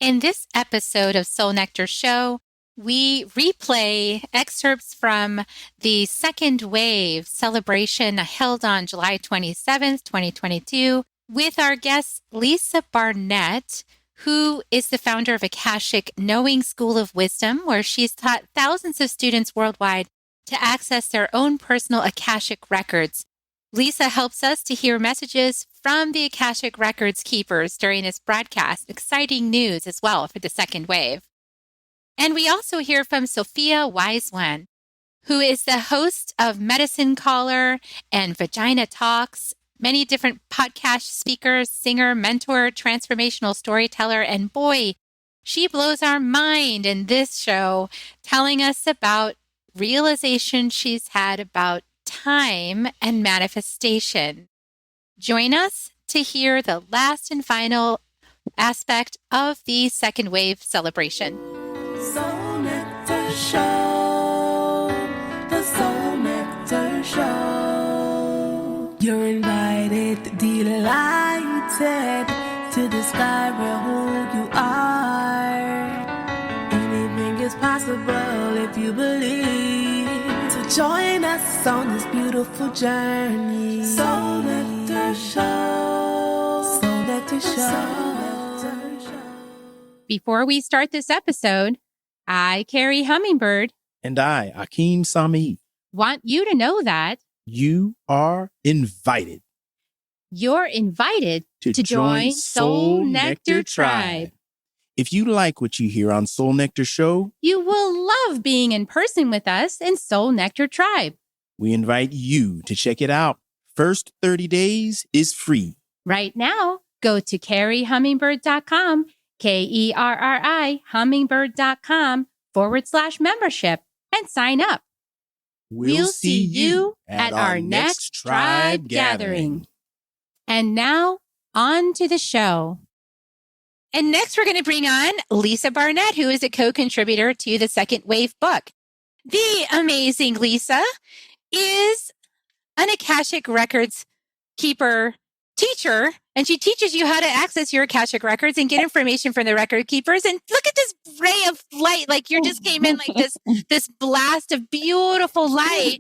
In this episode of Soul Nectar Show, we replay excerpts from the second wave celebration held on July 27th, 2022, with our guest Lisa Barnett, who is the founder of Akashic Knowing School of Wisdom, where she's taught thousands of students worldwide to access their own personal Akashic records. Lisa helps us to hear messages from the Akashic Records keepers during this broadcast. Exciting news as well for the second wave. And we also hear from Sophia Wise One, who is the host of Medicine Caller and Vagina Talks, many different podcast speakers, singer, mentor, transformational storyteller, and boy, she blows our mind in this show, telling us about realization she's had about time and manifestation. Join us to hear the last and final aspect of the second wave celebration. Soul Nectar Show, the Soul Nectar Show. You're invited, delighted to discover who you are. Anything is possible if you believe. So join us on this beautiful journey. Soul Nectar Show, Soul Nectar Show. Before we start this episode, I, Carrie Hummingbird, and I, Akeem Sami, want you to know that you are invited. You're invited to join Soul Nectar Tribe. If you like what you hear on Soul Nectar Show, You will love being in person with us in Soul Nectar Tribe. we invite you to check it out. First 30 days is free. Right now, go to carriehummingbird.com, KERRI, hummingbird.com/membership and sign up. We'll see you at our next tribe gathering. And now, on to the show. And next, we're going to bring on Lisa Barnett, who is a co-contributor to the Second Wave book. The amazing Lisa is an Akashic Records keeper teacher, and she teaches you how to access your Akashic Records and get information from the record keepers. And look at this ray of light. Like you just came in like this blast of beautiful light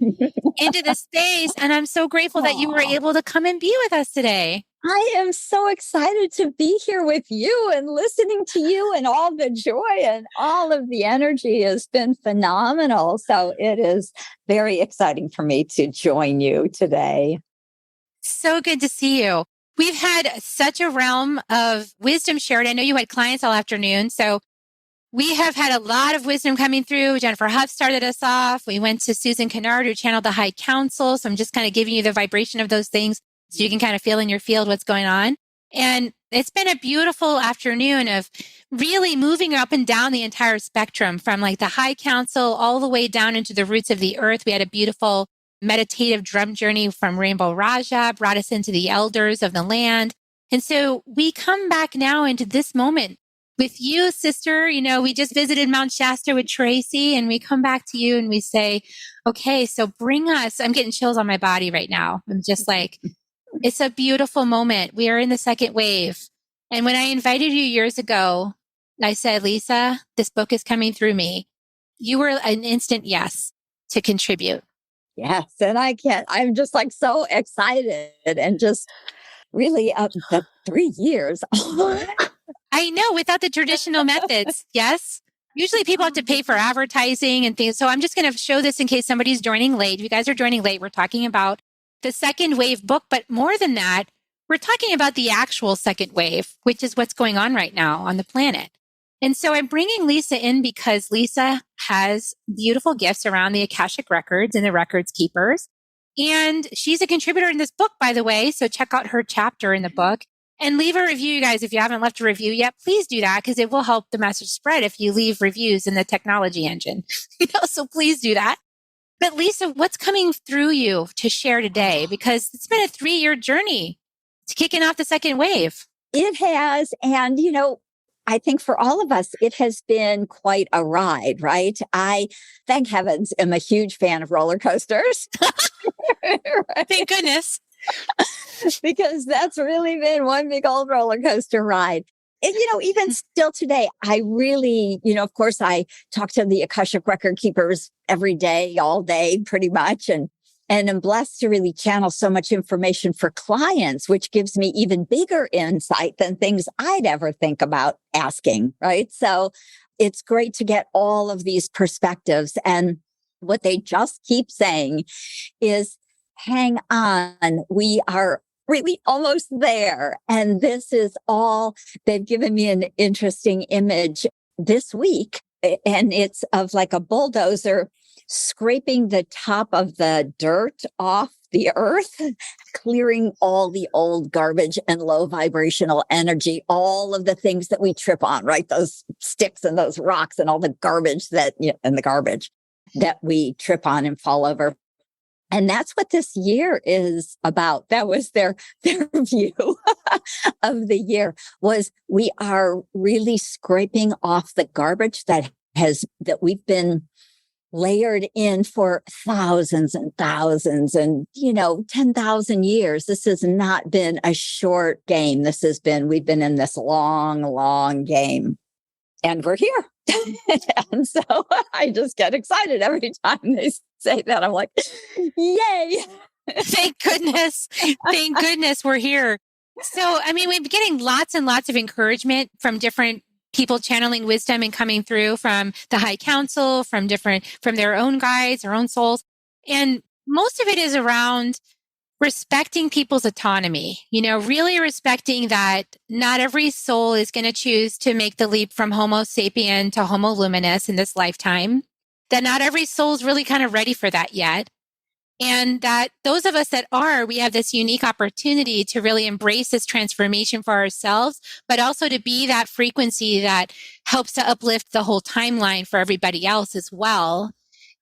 into the space. And I'm so grateful that you were able to come and be with us today. I am so excited to be here with you and listening to you, and all the joy and all of the energy has been phenomenal. So it is very exciting for me to join you today. So good to see you. We've had such a realm of wisdom shared. I know you had clients all afternoon. So we have had a lot of wisdom coming through. Jennifer Huff started us off. We went to Susan Kennard, who channeled the High Council. So I'm just kind of giving you the vibration of those things so you can kind of feel in your field what's going on. And it's been a beautiful afternoon of really moving up and down the entire spectrum from like the High Council all the way down into the roots of the earth. We had a beautiful meditative drum journey from Rainbow Raja, brought us into the elders of the land. And so we come back now into this moment with you, sister. You know, we just visited Mount Shasta with Tracy, and we come back to you and we say, okay, so bring us, I'm getting chills on my body right now. I'm just like, it's a beautiful moment. We are in the second wave. And when I invited you years ago, I said, Lisa, this book is coming through me. You were an instant yes to contribute. Yes. And I'm just like so excited and just really the 3 years. I know, without the traditional methods. Yes. Usually people have to pay for advertising and things. So I'm just going to show this in case somebody's joining late. If you guys are joining late, we're talking about the second wave book. But more than that, we're talking about the actual second wave, which is what's going on right now on the planet. And so I'm bringing Lisa in because Lisa has beautiful gifts around the Akashic Records and the records keepers. And she's a contributor in this book, by the way. So check out her chapter in the book and leave a review, you guys. If you haven't left a review yet, please do that because it will help the message spread if you leave reviews in the technology engine. So please do that. But Lisa, what's coming through you to share today? Because it's been a 3-year journey to kicking off the second wave. It has. And, I think for all of us, it has been quite a ride, right? I, thank heavens, am a huge fan of roller coasters. Right? Thank goodness. Because that's really been one big old roller coaster ride. even still today, I really, of course, I talk to the Akashic Record keepers every day, all day, pretty much. And I'm blessed to really channel so much information for clients, which gives me even bigger insight than things I'd ever think about asking. Right. So it's great to get all of these perspectives. And what they just keep saying is, hang on, we are really almost there. And this is all, they've given me an interesting image this week. And it's of like a bulldozer scraping the top of the dirt off the earth, clearing all the old garbage and low vibrational energy, all of the things that we trip on, right? Those sticks and those rocks and all the garbage and the garbage that we trip on and fall over. And that's what this year is about. That was their view of the year, was we are really scraping off the garbage that we've been layered in for thousands and thousands and, 10,000 years. This has not been a short game. We've been in this long, long game, and we're here. And so I just get excited every time they say that. I'm like, yay. Thank goodness. Thank goodness we're here. So, we've been getting lots and lots of encouragement from different people channeling wisdom and coming through from the High Council, from their own guides, their own souls. And most of it is around respecting people's autonomy, really respecting that not every soul is going to choose to make the leap from Homo sapien to Homo luminous in this lifetime, that not every soul is really kind of ready for that yet. And that those of us that are, we have this unique opportunity to really embrace this transformation for ourselves, but also to be that frequency that helps to uplift the whole timeline for everybody else as well,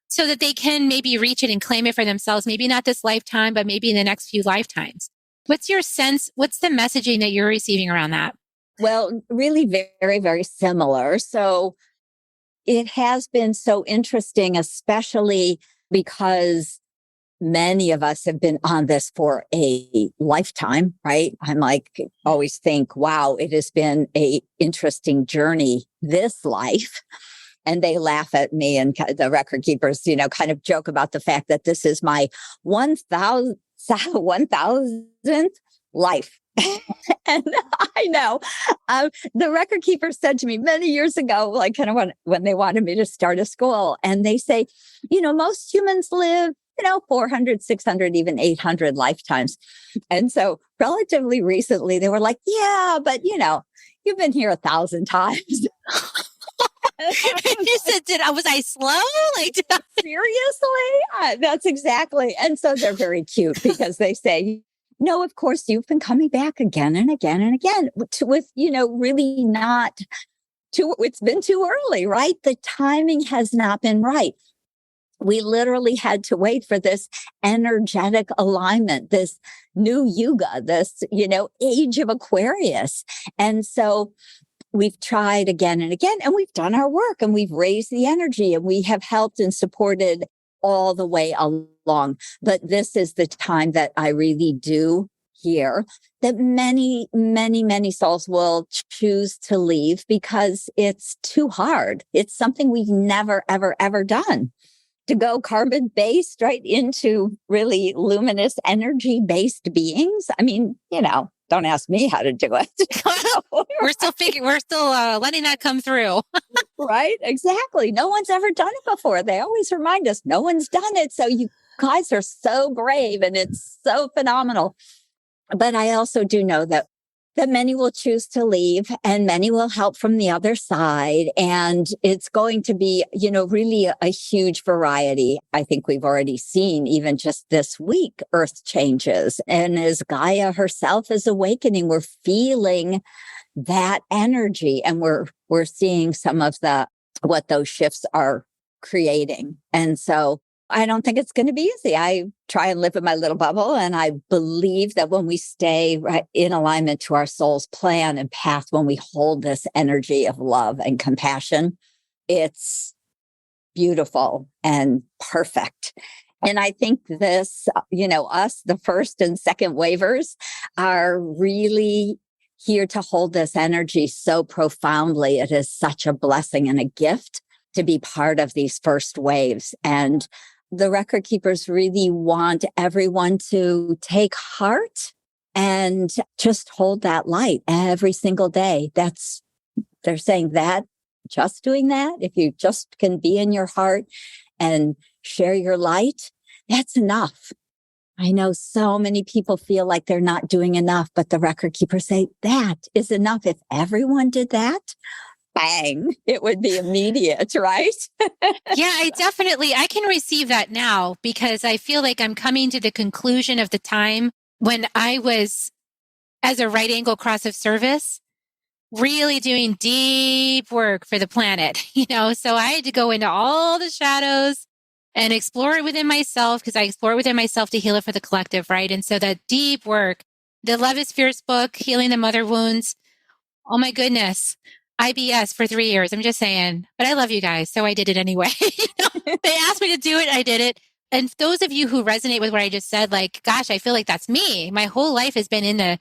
so that they can maybe reach it and claim it for themselves, maybe not this lifetime, but maybe in the next few lifetimes. What's your sense? What's the messaging that you're receiving around that? Well, really very, very similar. So it has been so interesting, especially because many of us have been on this for a lifetime, right? I'm like, always think, wow, it has been a interesting journey this life. And they laugh at me, and the record keepers, kind of joke about the fact that this is my 1,000th life. And I know the record keeper said to me many years ago, like kind of when they wanted me to start a school, and they say, most humans live 400, 600, even 800 lifetimes. And so relatively recently, they were like, yeah, but you've been here 1,000 times. You said, was I slow? Seriously? That's exactly. And so they're very cute because they say, no, of course, you've been coming back again and again and again with really not it's been too early, right? The timing has not been right. We literally had to wait for this energetic alignment, this new yuga, this, age of Aquarius. And so we've tried again and again, and we've done our work, and we've raised the energy, and we have helped and supported all the way along. But this is the time that I really do hear that many, many, many souls will choose to leave because it's too hard. It's something we've never, ever, ever done. To go carbon-based right into really luminous energy-based beings. Don't ask me how to do it. We're still letting that come through. Right? Exactly. No one's ever done it before. They always remind us no one's done it. So you guys are so brave, and it's so phenomenal. But I also do know that many will choose to leave, and many will help from the other side. And it's going to be, really a huge variety. I think we've already seen, even just this week, Earth changes. And as Gaia herself is awakening, we're feeling that energy, and we're seeing some of what those shifts are creating. And so I don't think it's going to be easy. I try and live in my little bubble. And I believe that when we stay right in alignment to our soul's plan and path, when we hold this energy of love and compassion, it's beautiful and perfect. And I think this, us, the first and second wavers, are really here to hold this energy so profoundly. It is such a blessing and a gift to be part of these first waves. And the record keepers really want everyone to take heart and just hold that light every single day. They're saying that just doing that, if you just can be in your heart and share your light, that's enough. I know so many people feel like they're not doing enough, but the record keepers say that is enough. If everyone did that, bang, it would be immediate, right? Yeah, I can receive that now because I feel like I'm coming to the conclusion of the time when I was, as a right angle cross of service, really doing deep work for the planet, so I had to go into all the shadows and explore it within myself, because I explore it within myself to heal it for the collective, right? And so that deep work, the Love is Fierce book, Healing the Mother Wounds, oh my goodness, IBS for 3 years. I'm just saying, but I love you guys, so I did it anyway. They asked me to do it, I did it. And those of you who resonate with what I just said, like, gosh, I feel like that's me. My whole life has been in the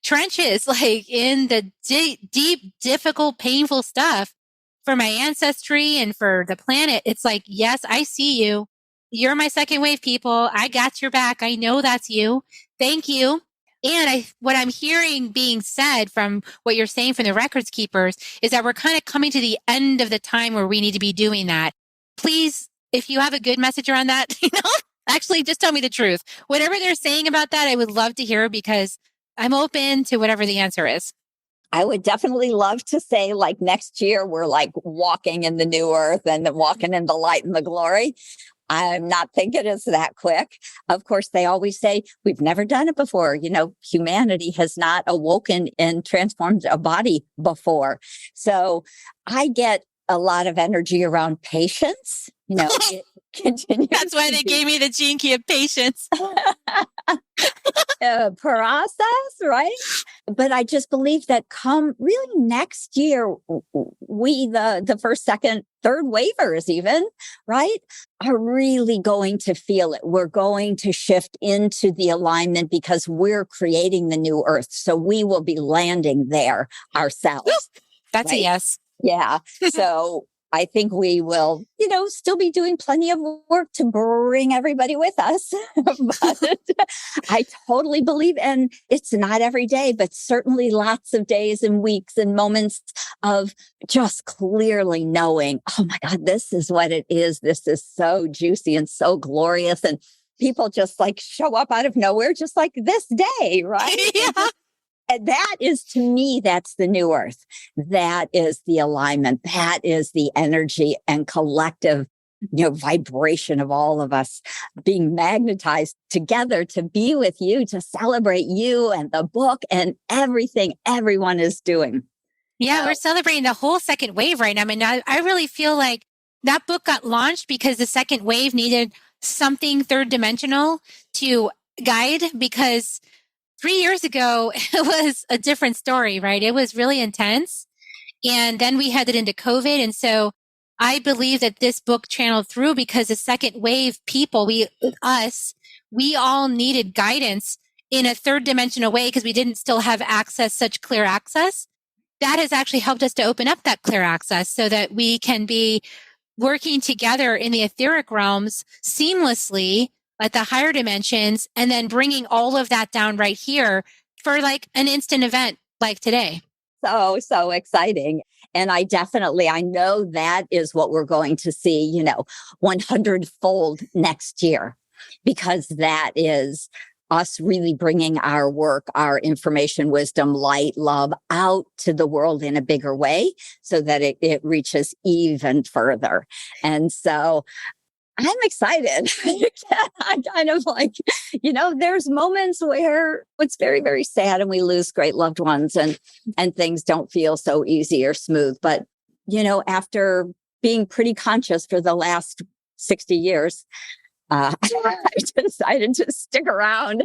trenches, like in the deep, difficult, painful stuff for my ancestry and for the planet. It's like, yes, I see you. You're my second wave people. I got your back. I know that's you. Thank you. And what I'm hearing being said from what you're saying from the records keepers is that we're kind of coming to the end of the time where we need to be doing that. Please, if you have a good message around that, actually just tell me the truth. Whatever they're saying about that, I would love to hear, because I'm open to whatever the answer is. I would definitely love to say, like, next year, we're like walking in the new earth and walking in the light and the glory. I'm not thinking it's that quick. Of course, they always say, we've never done it before. Humanity has not awoken and transformed a body before. So I get a lot of energy around patience. That's why they gave me the gene key of patience. Process, right? But I just believe that come really next year, we, the first, second, third wavers even, right, are really going to feel it. We're going to shift into the alignment because we're creating the new earth. So we will be landing there ourselves. That's right? a yes. Yeah. So I think we will, still be doing plenty of work to bring everybody with us. But I totally believe, and it's not every day, but certainly lots of days and weeks and moments of just clearly knowing, oh my God, this is what it is. This is so juicy and so glorious. And people just like show up out of nowhere, just like this day, right? Yeah. And that is, to me, that's the new earth. That is the alignment. That is the energy and collective, vibration of all of us being magnetized together to be with you, to celebrate you and the book and everything everyone is doing. Yeah, we're celebrating the whole second wave right now. I mean, I really feel like that book got launched because the second wave needed something third dimensional to guide, because 3 years ago, it was a different story, right? It was really intense. And then we headed into COVID. And so I believe that this book channeled through because the second wave people, we all needed guidance in a third dimensional way because we didn't still have such clear access. That has actually helped us to open up that clear access so that we can be working together in the etheric realms seamlessly at the higher dimensions, and then bringing all of that down right here for like an instant event like today. So exciting. And I know that is what we're going to see, 100-fold next year, because that is us really bringing our work, our information, wisdom, light, love out to the world in a bigger way so that it reaches even further. And so I'm excited. I'm kind of like, there's moments where it's very, very sad and we lose great loved ones and things don't feel so easy or smooth. But, after being pretty conscious for the last 60 years, I decided to stick around.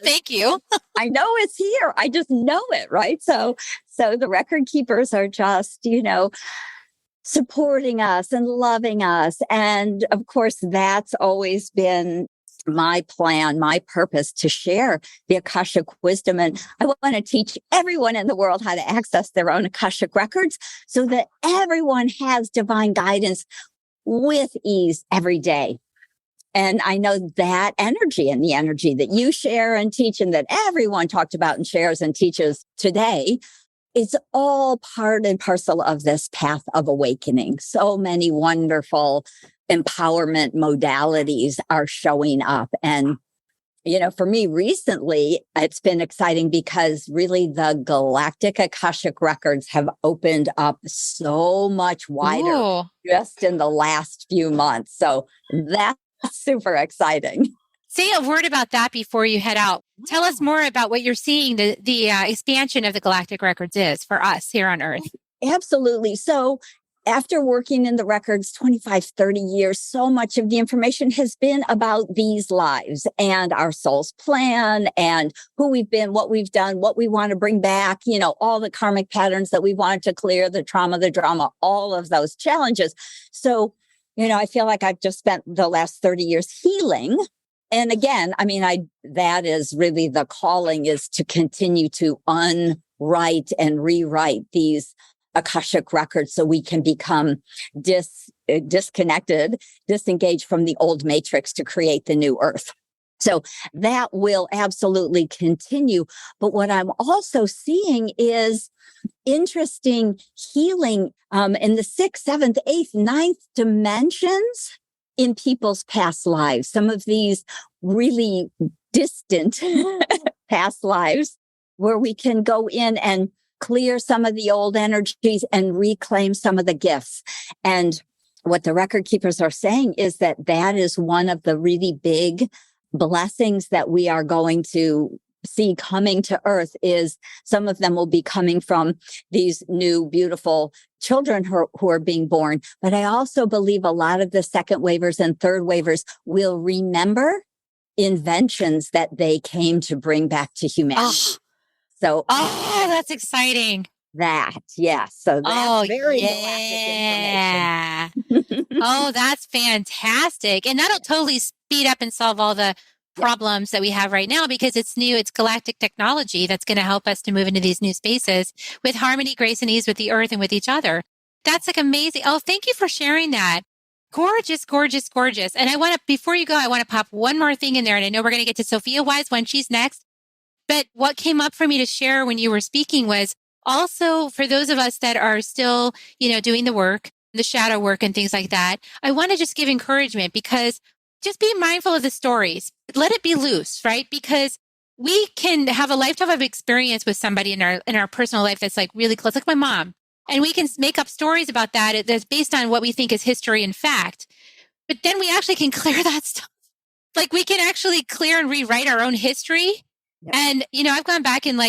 Thank you. I know it's here. I just know it, right? So the record keepers are just, supporting us and loving us. And of course, that's always been my plan, my purpose to share the Akashic wisdom. And I want to teach everyone in the world how to access their own Akashic records so that everyone has divine guidance with ease every day. And I know that energy and the energy that you share and teach and that everyone talked about and shares and teaches today, it's all part and parcel of this path of awakening. So many wonderful empowerment modalities are showing up. And, for me recently, it's been exciting because really the galactic Akashic records have opened up so much wider Ooh. just in the last few months. So that's super exciting. Say a word about that before you head out. Tell us more about what you're seeing the expansion of the galactic records is for us here on Earth. Absolutely. So after working in the records 25, 30 years, so much of the information has been about these lives and our soul's plan and who we've been, what we've done, what we want to bring back, all the karmic patterns that we wanted to clear, the trauma, the drama, all of those challenges. So, I feel like I've just spent the last 30 years healing. And again, that is really the calling, is to continue to unwrite and rewrite these Akashic records so we can become disconnected, disengaged from the old matrix to create the new earth. So that will absolutely continue. But what I'm also seeing is interesting healing in the 6th, 7th, 8th, 9th dimensions in people's past lives. Some of these really distant past lives where we can go in and clear some of the old energies and reclaim some of the gifts. And what the record keepers are saying is that is one of the really big blessings that we are going to see coming to Earth. Is some of them will be coming from these new beautiful children who are being born. But I also believe a lot of the second wavers and third wavers will remember inventions that they came to bring back to humanity. So, that's exciting. Yes. So that's very yeah. galactic information. That's fantastic. And that'll totally speed up and solve all the problems that we have right now, because it's new, it's galactic technology that's going to help us to move into these new spaces with harmony, grace, and ease with the earth and with each other. That's amazing. Oh, thank you for sharing that. Gorgeous, gorgeous, gorgeous. And before you go, I want to pop one more thing in there. And I know we're going to get to Sophia Wise when she's next. But what came up for me to share when you were speaking was also for those of us that are still, doing the work, the shadow work and things like that. I want to just give encouragement, because just be mindful of the stories. Let it be loose, right? Because we can have a lifetime of experience with somebody in our personal life that's like really close, like my mom. And we can make up stories about that's based on what we think is history and fact. But then we actually can clear that stuff. Like we can actually clear and rewrite our own history. Yeah. And, I've gone back and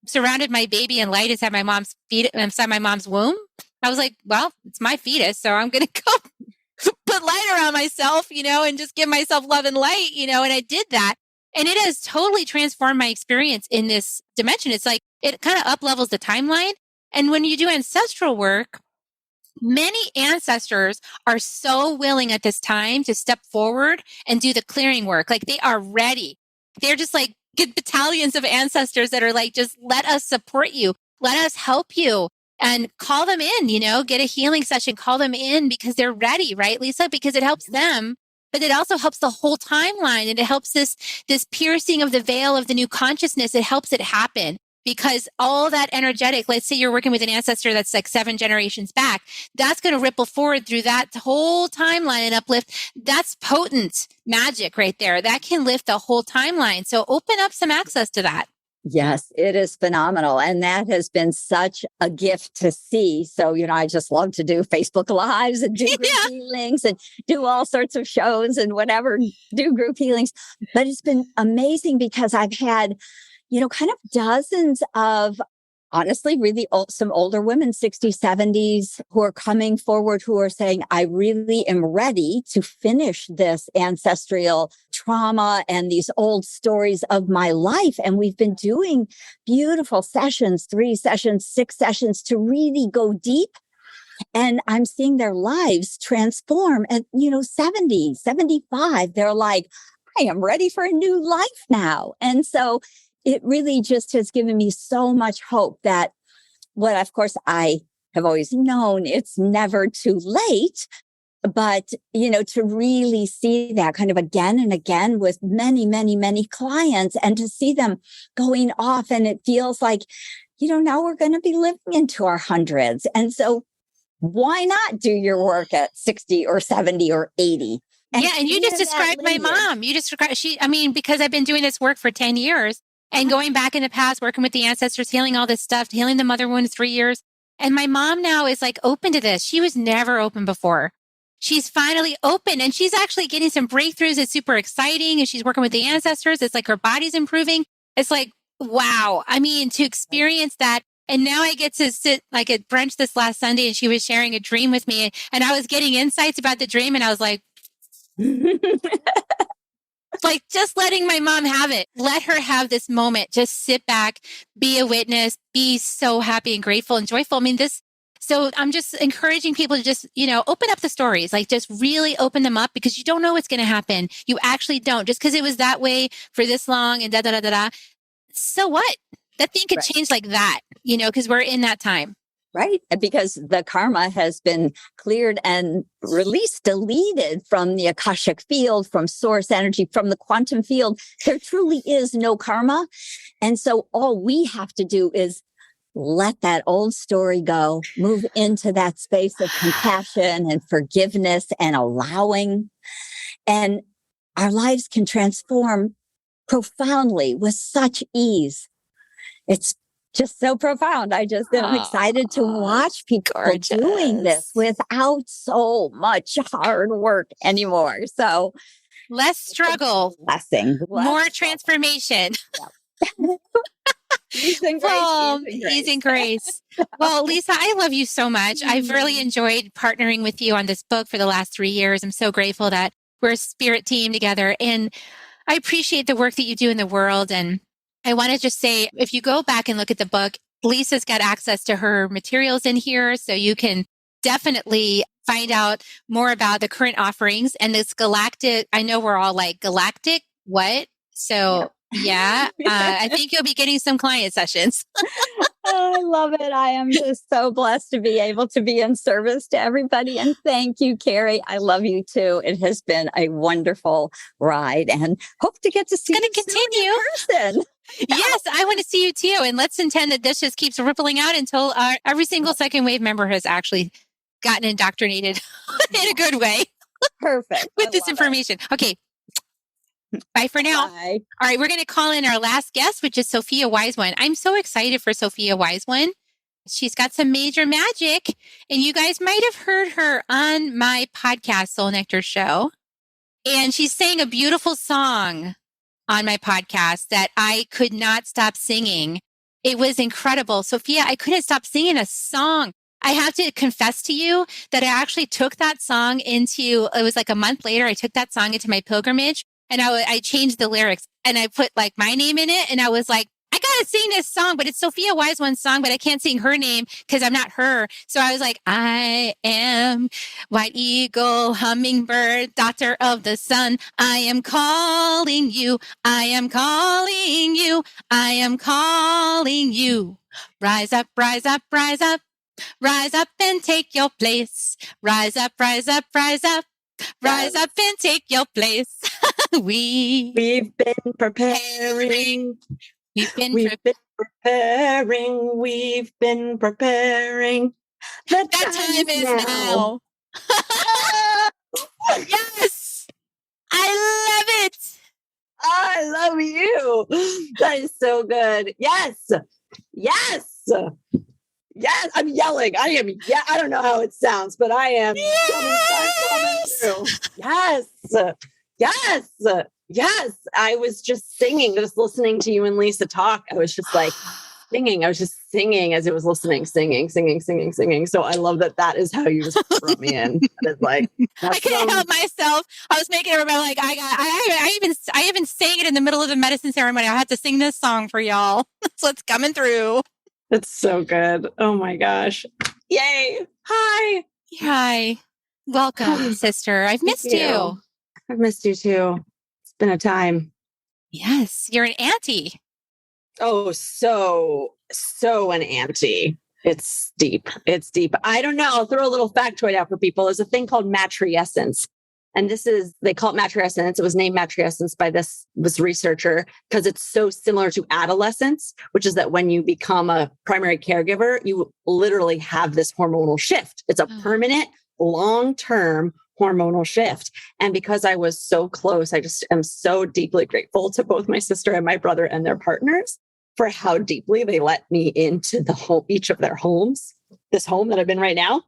surrounded my baby in light inside my mom's inside my mom's womb. I was like, well, it's my fetus, so I'm going to go put light around myself, and just give myself love and light, and I did that. And it has totally transformed my experience in this dimension. It's like, it kind of up levels the timeline. And when you do ancestral work, many ancestors are so willing at this time to step forward and do the clearing work. Like they are ready. They're just like good battalions of ancestors that are like, just let us support you. Let us help you. And call them in, get a healing session, call them in because they're ready, right, Lisa? Because it helps them, but it also helps the whole timeline. And it helps this piercing of the veil of the new consciousness. It helps it happen because all that energetic, let's say you're working with an ancestor that's like 7 generations back, that's going to ripple forward through that whole timeline and uplift. That's potent magic right there. That can lift the whole timeline. So open up some access to that. Yes, it is phenomenal. And that has been such a gift to see. So, I just love to do Facebook Lives and do group healings and do all sorts of shows and whatever, do group healings. But it's been amazing because I've had, kind of dozens of, honestly, really some older women, 60s, 70s, who are coming forward, who are saying, I really am ready to finish this ancestral trauma and these old stories of my life. And we've been doing beautiful sessions, 3 sessions, 6 sessions to really go deep. And I'm seeing their lives transform at, 70, 75. They're like, I am ready for a new life now. And so it really just has given me so much hope that what, of course, I have always known, it's never too late. But, to really see that kind of again and again with many, many, many clients, and to see them going off, and it feels like, now we're going to be living into our hundreds. And so why not do your work at 60 or 70 or 80? And you just described my mom. You just described, because I've been doing this work for 10 years and going back in the past, working with the ancestors, healing all this stuff, healing the mother wound 3 years. And my mom now is like open to this. She was never open before. She's finally open, and she's actually getting some breakthroughs. It's super exciting. And she's working with the ancestors. It's like her body's improving. It's like, wow. To experience that. And now I get to sit like at brunch this last Sunday, and she was sharing a dream with me, and I was getting insights about the dream. And I was like, like just letting my mom have it. Let her have this moment. Just sit back, be a witness, be so happy and grateful and joyful. So I'm just encouraging people to just, open up the stories, like just really open them up, because you don't know what's going to happen. You actually don't. Just because it was that way for this long and da. So what? That thing could change like that, because we're in that time. Right. Because the karma has been cleared and released, deleted from the Akashic field, from source energy, from the quantum field. There truly is no karma. And so all we have to do is let that old story go, move into that space of compassion and forgiveness and allowing. And our lives can transform profoundly with such ease. It's just so profound. I'm excited to watch people doing this without so much hard work anymore. So less struggle, blessing, more transformation. Ease and grace. Ease and grace. Well, Lisa, I love you so much. I've really enjoyed partnering with you on this book for the last 3 years. I'm so grateful that we're a spirit team together. And I appreciate the work that you do in the world. And I want to just say, if you go back and look at the book, Lisa's got access to her materials in here. So you can definitely find out more about the current offerings and this galactic. I know we're all like, galactic, what? So yeah, I think you'll be getting some client sessions. I love it. I am just so blessed to be able to be in service to everybody. And thank you, Carrie. I love you too. It has been a wonderful ride, and hope to get to see you continue in person. Yes, I want to see you too. And let's intend that this just keeps rippling out until every single second wave member has actually gotten indoctrinated in a good way. Perfect. With this information. Okay. Bye for now. Bye. All right. We're going to call in our last guest, which is Sophia Wise One. I'm so excited for Sophia Wise One. She's got some major magic, and you guys might have heard her on my podcast, Soul Nectar Show. And she sang a beautiful song on my podcast that I could not stop singing. It was incredible. Sophia, I couldn't stop singing a song. I have to confess to you that I actually took that song it was like a month later, I took that song into my pilgrimage. And I changed the lyrics, and I put like my name in it. And I was like, I got to sing this song, but it's Sophia Wise One's song, but I can't sing her name because I'm not her. So I was like, I am white eagle, hummingbird, daughter of the sun. I am calling you. I am calling you. I am calling you. Rise up, rise up, rise up. Rise up and take your place. Rise up, rise up, rise up. Rise up and take your place. We've been preparing. We've been preparing. That time is now. Yes. I love it. I love you. That is so good. Yes. Yes. Yes. I'm yelling. I don't know how it sounds, but I am. Yes. Yes. Yes. Yes. I was just singing, just listening to you and Lisa talk. I was just like singing. I was just singing as it was listening, singing. So I love that is how you just brought me in. That is like, I couldn't help myself. I was making everybody like, I even sang it in the middle of the medicine ceremony. I had to sing this song for y'all. So it's coming through. It's so good. Oh my gosh. Yay. Hi. Hi. Welcome, sister. I've missed you. I've missed you too. It's been a time. Yes, you're an auntie. Oh, so an auntie. It's deep. It's deep. I don't know. I'll throw a little factoid out for people. There's a thing called matriescence. And they call it matriescence. It was named matriescence by this researcher because it's so similar to adolescence, which is that when you become a primary caregiver, you literally have this hormonal shift. It's a permanent, long-term hormonal shift. And because I was so close, I just am so deeply grateful to both my sister and my brother and their partners for how deeply they let me into each of their homes. This home that I'm in right now,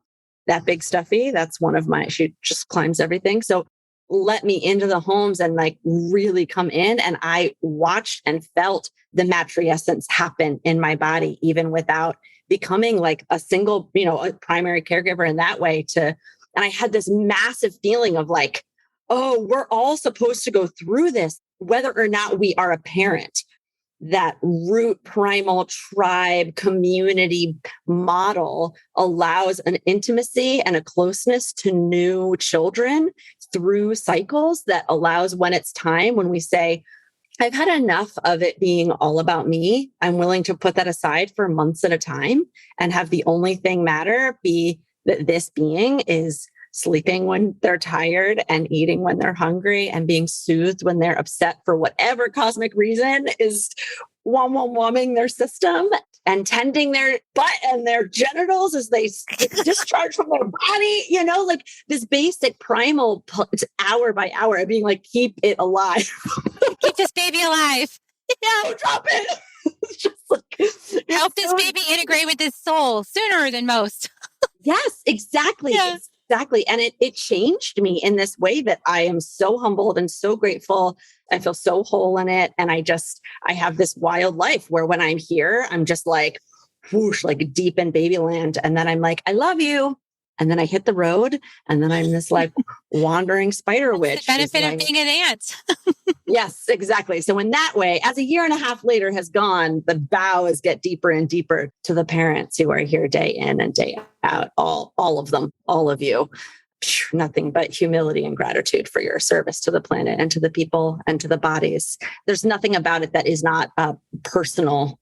that big stuffy, that's one of she just climbs everything. So let me into the homes and like really come in. And I watched and felt the matriescence happen in my body, even without becoming like a single, a primary caregiver in that way and I had this massive feeling of like, oh, we're all supposed to go through this, whether or not we are a parent. That root primal tribe community model allows an intimacy and a closeness to new children through cycles that allows when it's time, when we say, I've had enough of it being all about me. I'm willing to put that aside for months at a time and have the only thing matter be that this being is sleeping when they're tired and eating when they're hungry and being soothed when they're upset for whatever cosmic reason is womming their system and tending their butt and their genitals as they discharge from their body, like this basic primal hour by hour being like, keep it alive. Keep this baby alive. Yeah. Don't drop it. It's just like, help this baby integrate with his soul sooner than most. Yes, exactly. Yeah. Exactly. And it changed me in this way that I am so humbled and so grateful. I feel so whole in it. And I have this wild life where when I'm here, I'm just like, whoosh, like deep in babyland. And then I'm like, I love you. And then I hit the road and then I'm this like wandering spider witch. The benefit of being an aunt. Yes, exactly. So in that way, as a year and a half later has gone, the vows get deeper and deeper to the parents who are here day in and day out, all of them, all of you. Nothing but humility and gratitude for your service to the planet and to the people and to the bodies. There's nothing about it that is not personal.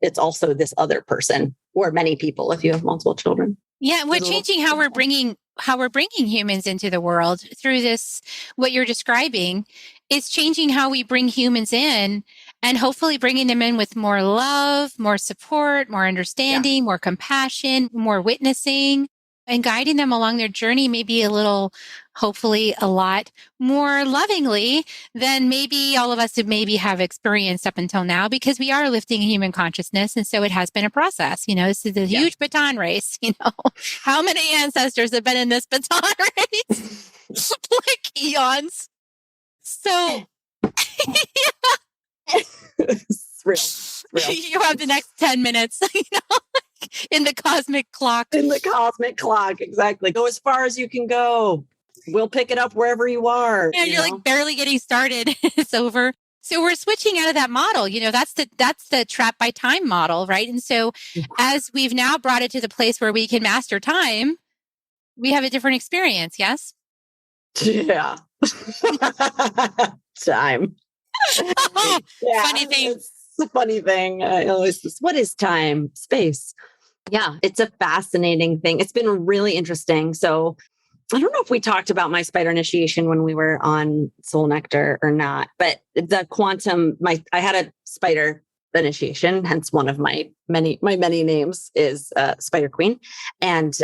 It's also this other person or many people if you have multiple children. Yeah, we're changing how we're bringing humans into the world through this. What you're describing is changing how we bring humans in and hopefully bringing them in with more love, more support, more understanding, more compassion, more witnessing, and guiding them along their journey, maybe hopefully a lot more lovingly than maybe all of us have experienced up until now, because we are lifting human consciousness. And so it has been a process. This is a huge baton race. How many ancestors have been in this baton race? Like eons. So It's real. You have the next 10 minutes, in the cosmic clock. In the cosmic clock, exactly. Go as far as you can go. We'll pick it up wherever you are. Yeah, you're like barely getting started. It's over. So we're switching out of that model. That's the trap by time model, right? And so as we've now brought it to the place where we can master time, we have a different experience. Yes. Yeah. Time. Yeah, funny thing. It's a funny thing. What is time? Space. Yeah, it's a fascinating thing. It's been really interesting. So I don't know if we talked about my spider initiation when we were on Soul Nectar or not, but the quantum, I had a spider initiation, hence one of my many names is Spider Queen. And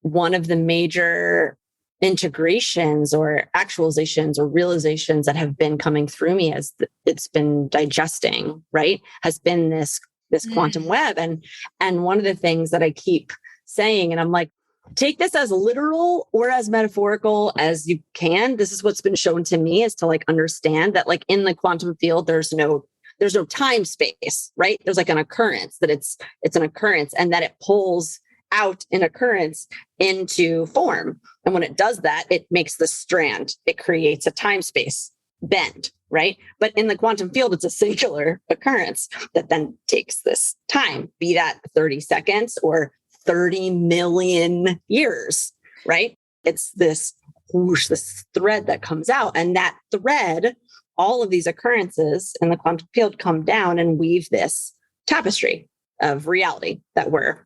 one of the major integrations or actualizations or realizations that have been coming through me as it's been digesting, right, has been this quantum web. And one of the things that I keep saying, and I'm like, take this as literal or as metaphorical as you can. This is what's been shown to me, is to like understand that like in the quantum field, there's no time space, right? There's like an occurrence, that it's an occurrence, and that it pulls out an occurrence into form. And when it does that, it makes the strand, it creates a time space bend, right? But in the quantum field, it's a singular occurrence that then takes this time, be that 30 seconds or 30 million years, right? It's this whoosh, this thread that comes out. And that thread, all of these occurrences in the quantum field come down and weave this tapestry of reality that we're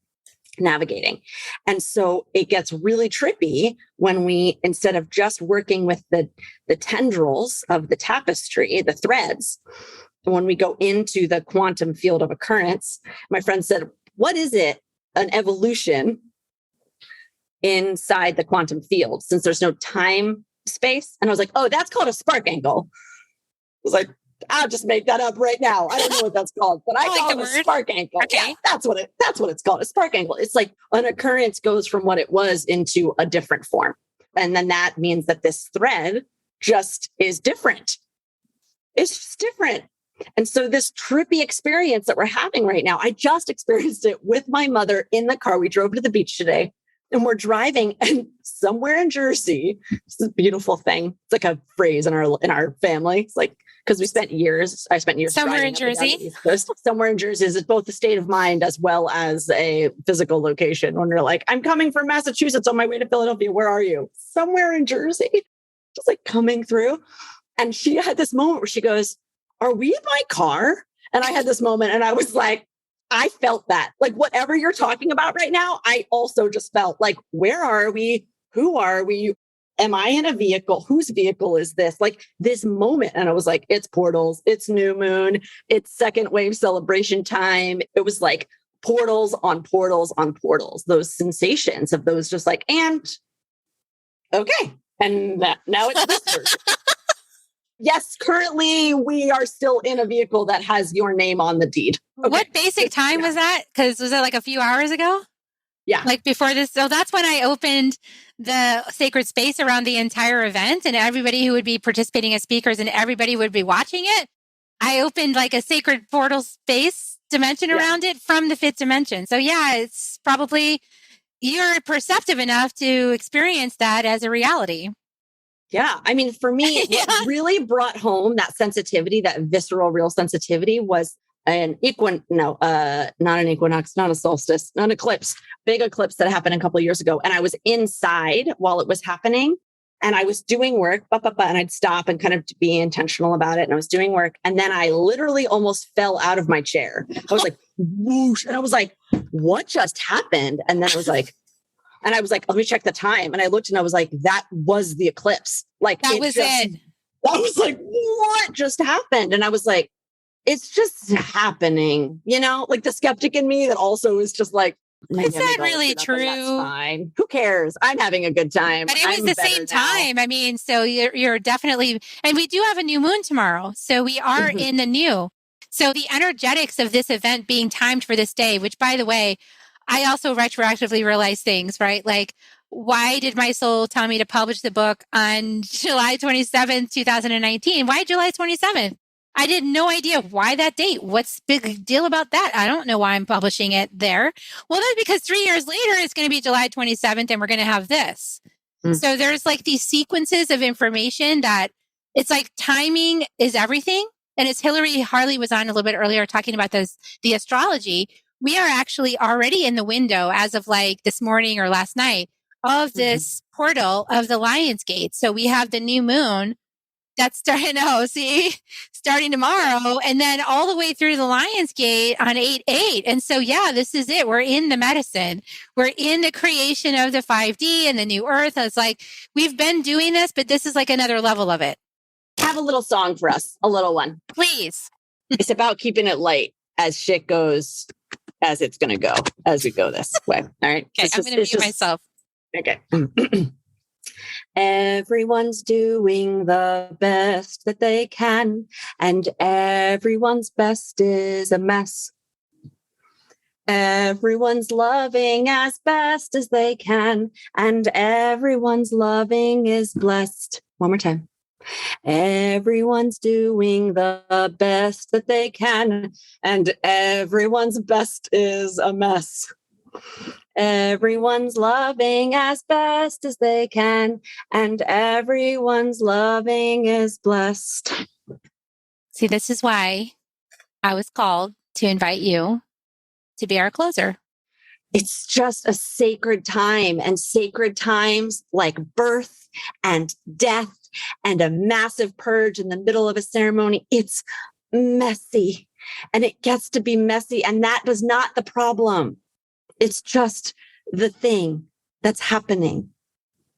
navigating. And so it gets really trippy when we, instead of just working with the tendrils of the tapestry, the threads, when we go into the quantum field of occurrence, my friend said, what is it? An evolution inside the quantum field, since there's no time space. And I was like, oh, that's called a spark angle. I was like, I'll just make that up right now. I don't know what that's called, but I call it a spark angle. Okay. Yeah, that's what it's called. A spark angle. It's like an occurrence goes from what it was into a different form. And then that means that this thread just is different. It's just different. And so this trippy experience that we're having right now, I just experienced it with my mother in the car. We drove to the beach today and we're driving, and somewhere in Jersey, it's a beautiful thing. It's like a phrase in our family. It's like, because I spent years somewhere in Jersey. Somewhere in Jersey is both a state of mind as well as a physical location. When you're like, I'm coming from Massachusetts on my way to Philadelphia. Where are you? Somewhere in Jersey. Just like coming through. And she had this moment where she goes, are we in my car? And I had this moment and I was like, I felt that. Like whatever you're talking about right now, I also just felt like, where are we? Who are we? Am I in a vehicle? Whose vehicle is this? Like this moment. And I was like, it's portals, it's new moon, it's second wave celebration time. It was like portals on portals on portals, those sensations of those just like, and okay. And now it's this version. Yes, currently we are still in a vehicle that has your name on the deed. Okay. What basic time was that? Because was that like a few hours ago? Yeah. Like before this. So that's when I opened the sacred space around the entire event, and everybody who would be participating as speakers and everybody would be watching it. I opened like a sacred portal space dimension around it from the fifth dimension. So yeah, it's probably you're perceptive enough to experience that as a reality. Yeah. I mean, for me, what really brought home that sensitivity, that visceral, real sensitivity was not an equinox, not a solstice, not an eclipse, big eclipse that happened a couple of years ago. And I was inside while it was happening and I was doing work, and I'd stop and kind of be intentional about it. And I was doing work. And then I literally almost fell out of my chair. I was like, whoosh. And I was like, what just happened? And then I was like, let me check the time. And I looked and I was like, that was the eclipse. Like that was it. I was like, what just happened? And I was like, it's just happening, like the skeptic in me that also is just like, is that really true? That's fine. Who cares? I'm having a good time. But it was the same time. I mean, so you're definitely, and we do have a new moon tomorrow. So we are in the new. So the energetics of this event being timed for this day, which by the way, I also retroactively realized things, right? Like, why did my soul tell me to publish the book on July 27th, 2019? Why July 27th? I had no idea why that date. What's the big deal about that? I don't know why I'm publishing it there. Well, that's because 3 years later, it's going to be July 27th and we're going to have this. So there's like these sequences of information that it's like timing is everything. And as Hillary Harley was on a little bit earlier talking about the astrology, we are actually already in the window as of like this morning or last night of this portal of the Lion's Gate. So we have the new moon that's starting tomorrow and then all the way through the Lion's Gate on 8/8. And so, yeah, this is it. We're in the medicine. We're in the creation of the 5D and the new earth. It's like, we've been doing this, but this is like another level of it. Have a little song for us, a little one. Please. It's about keeping it light as shit goes, as it's going to go, as we go this way. All right. Okay, I'm going to mute myself. Okay. Everyone's doing the best that they can, and everyone's best is a mess. Everyone's loving as best as they can, and everyone's loving is blessed. One more time. Everyone's doing the best that they can, and everyone's best is a mess. Everyone's loving as best as they can, and everyone's loving is blessed. See, this is why I was called to invite you to be our closer. It's just a sacred time, and sacred times like birth and death and a massive purge in the middle of a ceremony. It's messy, and it gets to be messy. And that is not the problem. It's just the thing that's happening.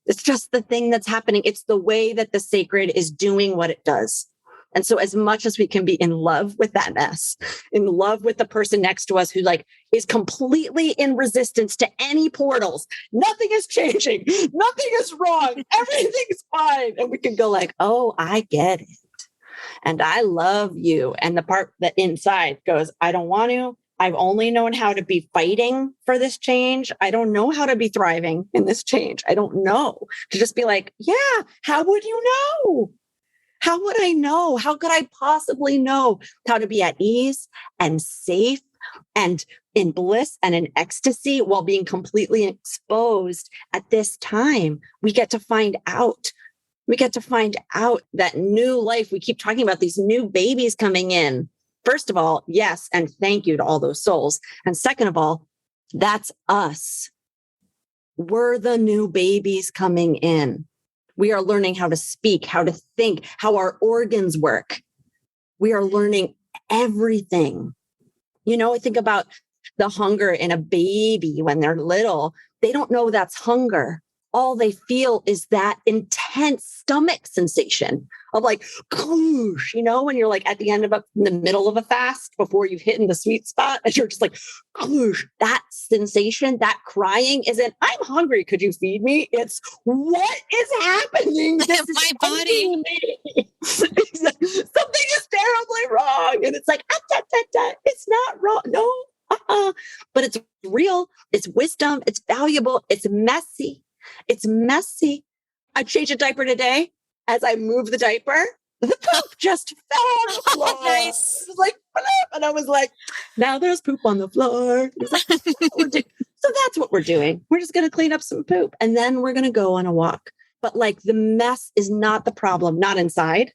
It's just the thing that's happening. It's the way that the sacred is doing what it does. And so as much as we can be in love with that mess, in love with the person next to us who like is completely in resistance to any portals, nothing is changing, nothing is wrong, everything's fine. And we can go like, oh, I get it. And I love you. And the part that inside goes, I don't want to. I've only known how to be fighting for this change. I don't know how to be thriving in this change. I don't know. To just be like, yeah, how would you know? How would I know? How could I possibly know how to be at ease and safe and in bliss and in ecstasy while being completely exposed at this time? We get to find out. We get to find out that new life. We keep talking about these new babies coming in. First of all, yes, and thank you to all those souls. And second of all, that's us. We're the new babies coming in. We are learning how to speak, how to think, how our organs work. We are learning everything. You know, I think about the hunger in a baby when they're little. They don't know that's hunger. All they feel is that intense stomach sensation of like, goosh, you know, when you're like at the end of in the middle of a fast before you've hit in the sweet spot and you're just like, goosh, that sensation, that crying isn't, I'm hungry. Could you feed me? It's what is happening? This is My body. Something is terribly wrong. And it's like, it's not wrong. No, but it's real. It's wisdom. It's valuable. It's messy. It's messy. I changed a diaper today. As I moved the diaper, the poop just fell on the floor. Nice. It was like, and I was like, now there's poop on the floor. Like, so that's what we're doing. We're just going to clean up some poop and then we're going to go on a walk. But like the mess is not the problem, not inside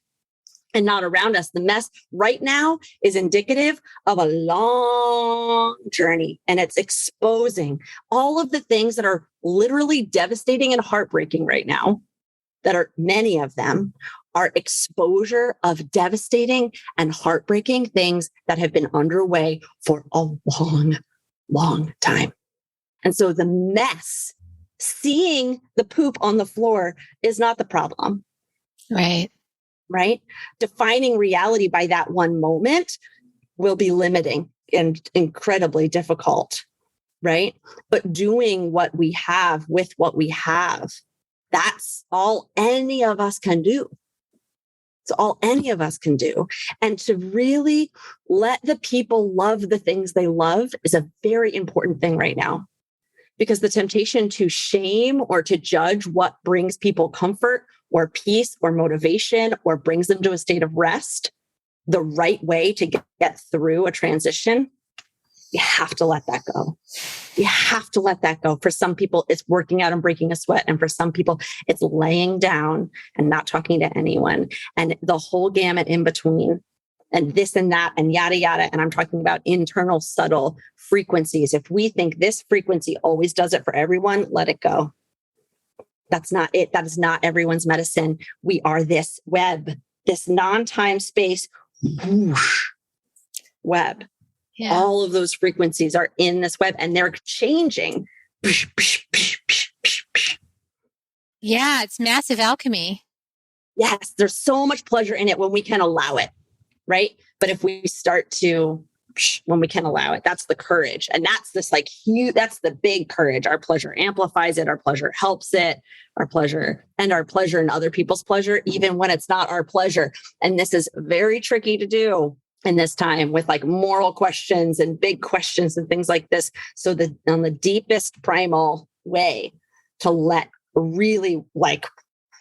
and not around us. The mess right now is indicative of a long journey, and it's exposing all of the things that are literally devastating and heartbreaking right now. That are many of them are exposure of devastating and heartbreaking things that have been underway for a long, long time. And so the mess, seeing the poop on the floor is not the problem. Right. Right? Defining reality by that one moment will be limiting and incredibly difficult. Right? But doing what we have with what we have, that's all any of us can do. It's all any of us can do. And to really let the people love the things they love is a very important thing right now. Because the temptation to shame or to judge what brings people comfort or peace or motivation or brings them to a state of rest, the right way to get through a transition, you have to let that go. You have to let that go. For some people, it's working out and breaking a sweat. And for some people, it's laying down and not talking to anyone. And the whole gamut in between and this and that and yada, yada. And I'm talking about internal subtle frequencies. If we think this frequency always does it for everyone, let it go. That's not it. That is not everyone's medicine. We are this web, this non-time space whoosh, web. Yeah. All of those frequencies are in this web and they're changing. Yeah, it's massive alchemy. Yes, there's so much pleasure in it when we can allow it, right? But if we start to, when we can allow it, that's the courage. And that's this like huge, that's the big courage. Our pleasure amplifies it. Our pleasure helps it. Our pleasure and other people's pleasure, even when it's not our pleasure. And this is very tricky to do in this time with like moral questions and big questions and things like this. So that on the deepest primal way to let really like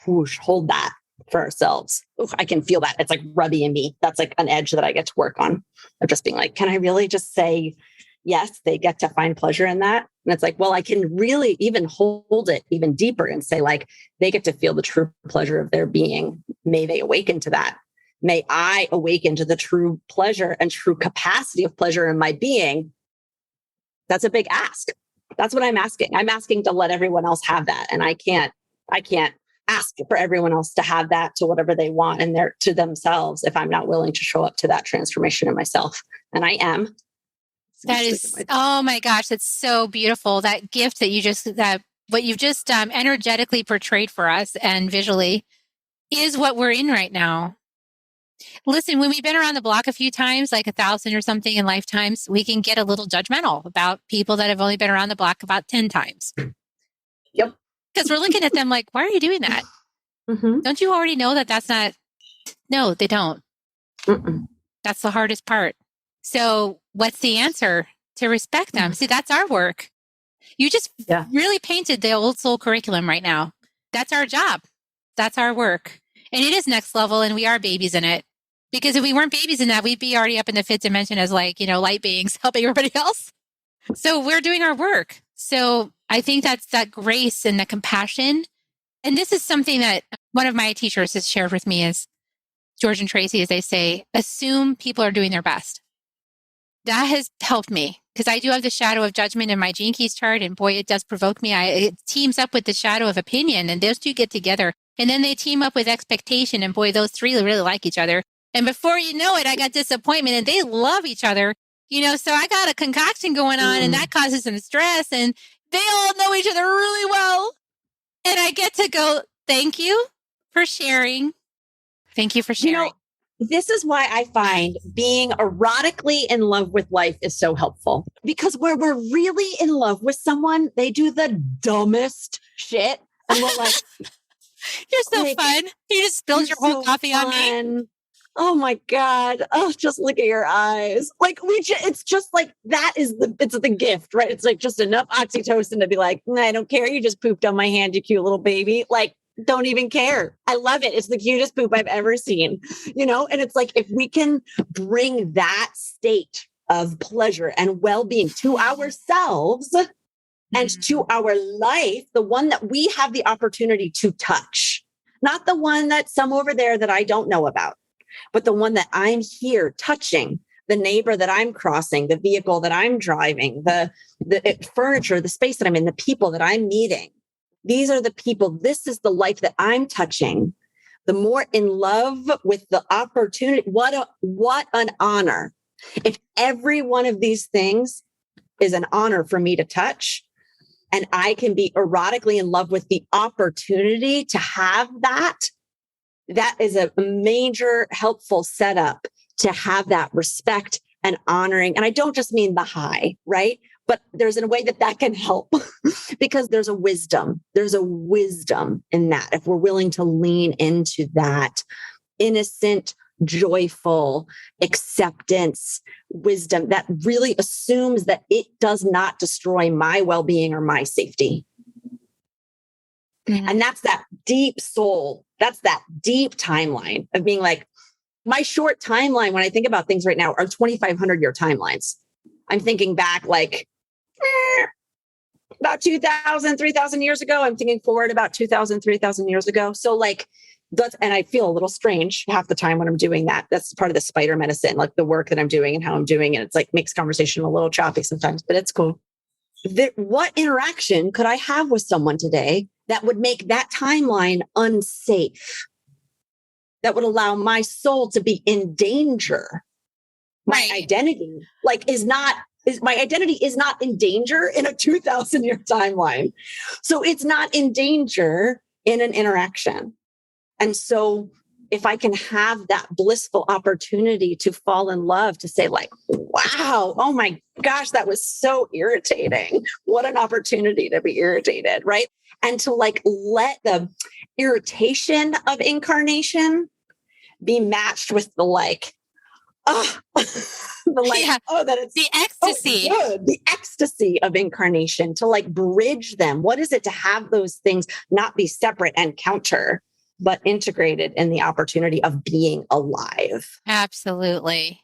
whoosh, hold that for ourselves. Oof, I can feel that. It's like rubby in me. That's like an edge that I get to work on of just being like, can I really just say, yes, they get to find pleasure in that. And it's like, well, I can really even hold it even deeper and say like, they get to feel the true pleasure of their being. May they awaken to that. May I awaken to the true pleasure and true capacity of pleasure in my being. That's a big ask. That's what I'm asking. I'm asking to let everyone else have that. And I can't ask for everyone else to have that to whatever they want and they're to themselves if I'm not willing to show up to that transformation in myself. And I am. That is, oh my gosh, that's so beautiful. That gift that what you've just energetically portrayed for us and visually is what we're in right now. Listen, when we've been around the block a few times, like 1,000 or something in lifetimes, we can get a little judgmental about people that have only been around the block about 10 times. Yep. Because we're looking at them like, why are you doing that? Mm-hmm. Don't you already know that that's not? No, they don't. Mm-mm. That's the hardest part. So what's the answer? To respect them. See, that's our work. You just really painted the old soul curriculum right now. That's our job. That's our work. And it is next level and we are babies in it. Because if we weren't babies in that, we'd be already up in the fifth dimension as light beings helping everybody else. So we're doing our work. So I think that's that grace and the compassion. And this is something that one of my teachers has shared with me is George and Tracy, as they say, assume people are doing their best. That has helped me because I do have the shadow of judgment in my Gene Keys chart. And boy, it does provoke me. It teams up with the shadow of opinion and those two get together. And then they team up with expectation. And boy, those three really like each other. And before you know it, I got disappointment and they love each other. So I got a concoction going on and that causes some stress and they all know each other really well. And I get to go, thank you for sharing. Thank you for sharing. This is why I find being erotically in love with life is so helpful because where we're really in love with someone, they do the dumbest shit. And we're like, you're so fun. You just spilled your whole coffee on me. Oh my God. Oh, just look at your eyes. It's just like, it's the gift, right? It's like just enough oxytocin to be like, nah, I don't care. You just pooped on my hand, you cute little baby. Like, don't even care. I love it. It's the cutest poop I've ever seen, and it's like, if we can bring that state of pleasure and well-being to ourselves and to our life, the one that we have the opportunity to touch, not the one that some over there that I don't know about, but the one that I'm here touching, the neighbor that I'm crossing, the vehicle that I'm driving, the furniture, the space that I'm in, the people that I'm meeting. These are the people. This is the life that I'm touching. The more in love with the opportunity. What an honor. If every one of these things is an honor for me to touch, and I can be erotically in love with the opportunity to have that, that is a major helpful setup to have that respect and honoring. And I don't just mean the high, right? But there's a way that can help because there's a wisdom in that. If we're willing to lean into that innocent, joyful acceptance, wisdom that really assumes that it does not destroy my well-being or my safety. Mm-hmm. And that's that deep soul. That's that deep timeline of being like, my short timeline when I think about things right now are 2,500 year timelines. I'm thinking back like about 2,000, 3,000 years ago. I'm thinking forward about 2,000, 3,000 years ago. So like and I feel a little strange half the time when I'm doing that. That's part of the spider medicine, like the work that I'm doing and how I'm doing it. It's like makes conversation a little choppy sometimes, but it's cool. What interaction could I have with someone today that would make that timeline unsafe? That would allow my soul to be in danger. My identity my identity is not in danger in a 2,000 year timeline. So it's not in danger in an interaction. And so if I can have that blissful opportunity to fall in love, to say like, wow, oh my gosh, that was so irritating. What an opportunity to be irritated, right? And to like, let the irritation of incarnation be matched with the like, that it's the ecstasy, the ecstasy of incarnation, to like bridge them. What is it to have those things not be separate and counter, but integrated in the opportunity of being alive? Absolutely.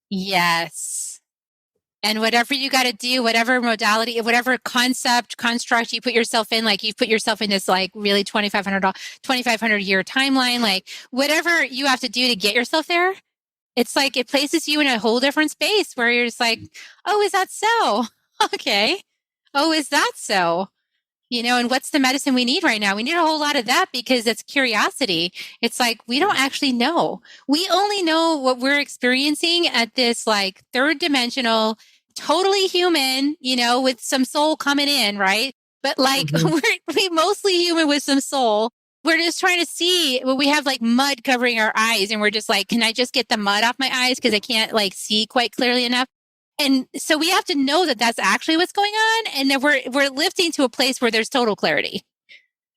Yes. And whatever you got to do, whatever modality, whatever concept, construct you put yourself in, like you put yourself in this like really 2,500 year timeline, like whatever you have to do to get yourself there, it's like it places you in a whole different space where you're just like, oh, is that so? Okay. Oh, is that so? And what's the medicine we need right now? We need a whole lot of that because it's curiosity. It's like, we don't actually know. We only know what we're experiencing at this like third dimensional, totally human, with some soul coming in, right? But like, we mostly human with some soul. We're just trying to see, well, we have like mud covering our eyes and we're just like, can I just get the mud off my eyes? Because I can't like see quite clearly enough. And so we have to know that that's actually what's going on, and that we're lifting to a place where there's total clarity.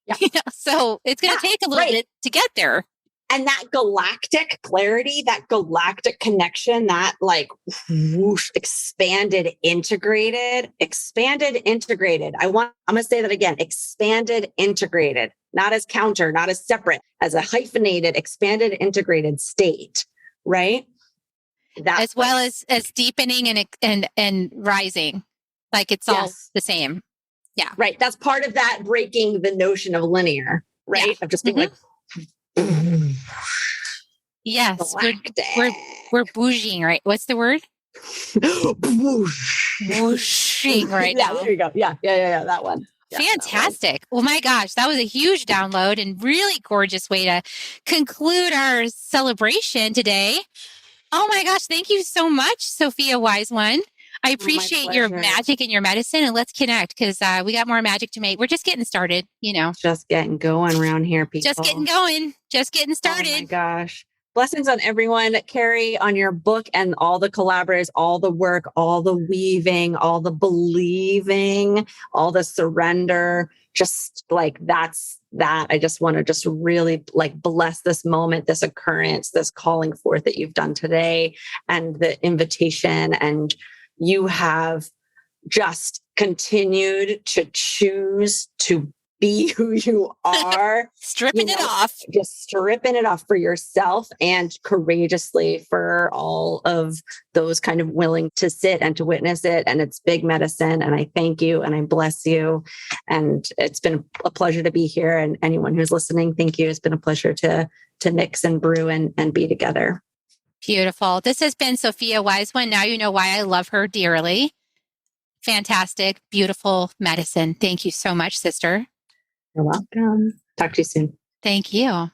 Yeah. So it's going to take a little bit to get there. And that galactic clarity, that galactic connection, that like whoosh, expanded, integrated. I'm going to say that again, expanded, integrated, not as counter, not as separate, as a hyphenated, expanded, integrated state, right? That as well as deepening and rising, like it's all the same. Yeah, right. That's part of that breaking the notion of linear, right? Of just being like, yes, we're bouging, right? What's the word? Whooshing right now. There you go. Yeah. That one. Fantastic. Well, my gosh, that was a huge download and really gorgeous way to conclude our celebration today. Oh my gosh, thank you so much, Sophia Wise One. I appreciate your magic and your medicine, and let's connect because we got more magic to make. We're just getting started, Just getting going around here, people. Just getting going. Just getting started. Oh my gosh. Blessings on everyone. Carrie, on your book and all the collaborators, all the work, all the weaving, all the believing, all the surrender. Just like that's that. I just want to just really like bless this moment, this occurrence, this calling forth that you've done today and the invitation. And you have just continued to choose to be who you are. Stripping it off. Just stripping it off for yourself and courageously for all of those kind of willing to sit and to witness it. And it's big medicine. And I thank you and I bless you. And it's been a pleasure to be here. And anyone who's listening, thank you. It's been a pleasure to mix and brew and be together. Beautiful. This has been Sophia Wise One. Now you know why I love her dearly. Fantastic, beautiful medicine. Thank you so much, sister. You're welcome. Talk to you soon. Thank you.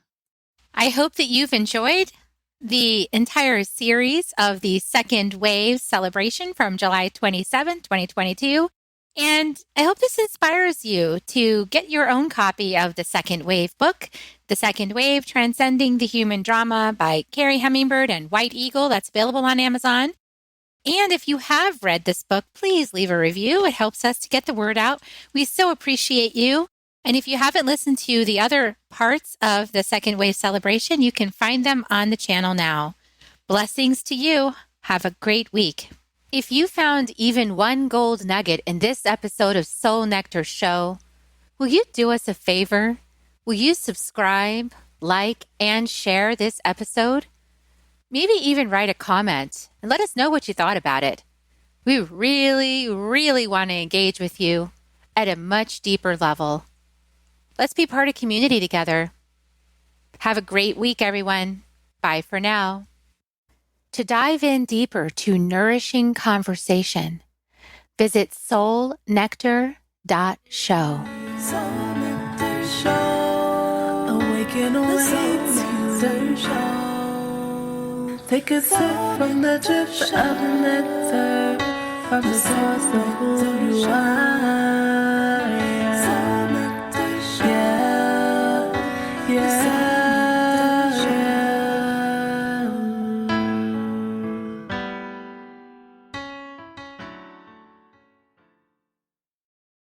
I hope that you've enjoyed the entire series of the Second Wave celebration from July 27, 2022. And I hope this inspires you to get your own copy of the Second Wave book, The Second Wave, Transcending the Human Drama by Carrie Hummingbird and White Eagle. That's available on Amazon. And if you have read this book, please leave a review. It helps us to get the word out. We so appreciate you. And if you haven't listened to the other parts of the Second Wave celebration, you can find them on the channel now. Blessings to you. Have a great week. If you found even one gold nugget in this episode of Soul Nectar Show, will you do us a favor? Will you subscribe, like, and share this episode? Maybe even write a comment and let us know what you thought about it. We really, really want to engage with you at a much deeper level. Let's be part of community together. Have a great week, everyone. Bye for now. To dive in deeper to nourishing conversation, visit soulnectar.show. Soul Nectar Show. Awaken away to show. Take a sip from the drip of nectar from the source of who you are.